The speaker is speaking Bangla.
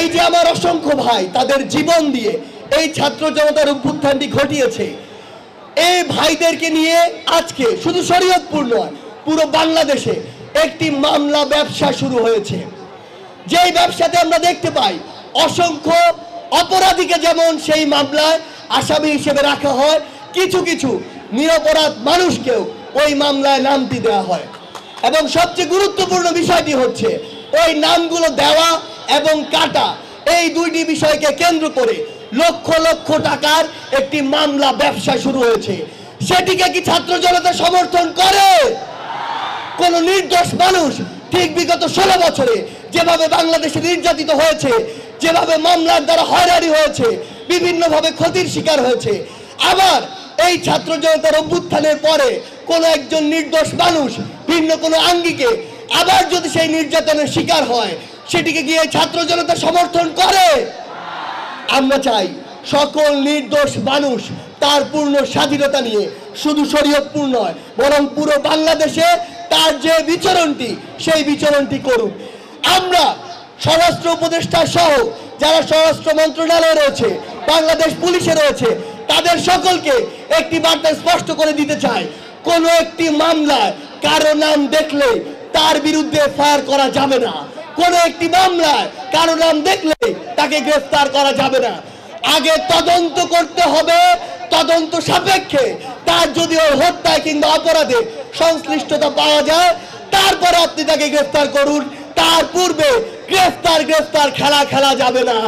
এই যে আমার অসংখ্য ভাই তাদের জীবন দিয়ে এই ছাত্র জনতার অভ্যুত্থানটি ঘটিয়েছে, এই ভাইদেরকে নিয়ে আজকে শুধু শরীয়তপুর নয়, পুরো বাংলাদেশে একটি মামলা ব্যবসা শুরু হয়েছে। যেই ব্যবসাতে আমরা দেখতে পাই অসংখ্য অপরাধীকে যেমন সেই মামলায় আসামি হিসেবে রাখা হয়, কিছু কিছু নিরপরাধ মানুষকেও ওই মামলায় নামটি দেওয়া হয়। এবং সবচেয়ে গুরুত্বপূর্ণ বিষয়টি হচ্ছে ওই নামগুলো দেওয়া এবং কাটা, এই দুইটি বিষয়কে কেন্দ্র করে লক্ষ লক্ষ টাকার একটি মামলা ব্যবসা শুরু হয়েছে। সেটিকে কি ছাত্র জনতা সমর্থন করে? কোন নির্দোষ মানুষ ঠিক বিগত 16 বছরে যেভাবে বাংলাদেশে নির্যাতিত হয়েছে, যেভাবে মামলার দ্বারা হয়রানি হয়েছে, বিভিন্নভাবে ক্ষতির শিকার হয়েছে, আবার এই ছাত্র জনতার অভ্যুত্থানের পরে কোন একজন নির্দোষ মানুষ ভিন্ন কোনো আঙ্গিকে আবার যদি সেই নির্যাতনের শিকার হয়, সেটিকে গিয়ে ছাত্র জনতা সমর্থন করে? আমরা চাই সকল নির্দোষ মানুষ তার পূর্ণ স্বাধীনতা নিয়ে শুধু শরীয়তপুর নয় বরং পুরো বাংলাদেশে তার যে বিচরণটি সেই বিচরণটি করুক। আমরা স্বরাষ্ট্র উপদেষ্টা সহ যারা স্বরাষ্ট্র মন্ত্রণালয়ে রয়েছে, বাংলাদেশ পুলিশে রয়েছে, তাদের সকলকে একটি বার্তা স্পষ্ট করে দিতে চাই, কোনো একটি মামলায় কারো নাম দেখলে তার বিরুদ্ধে ফায়ার করা যাবে না। কোনো একটি মামলায় কারো নাম দেখলে তাকে গ্রেফতার করা যাবে না। আগে তদন্ত করতে হবে, তদন্ত সাপেক্ষে তার যদি ওই হত্যায় কিংবা অপরাধে সংশ্লিষ্টতা পাওয়া যায় তারপরে আপনি তাকে গ্রেফতার করুন। তার পূর্বে গ্রেফতার খেলা যাবে না।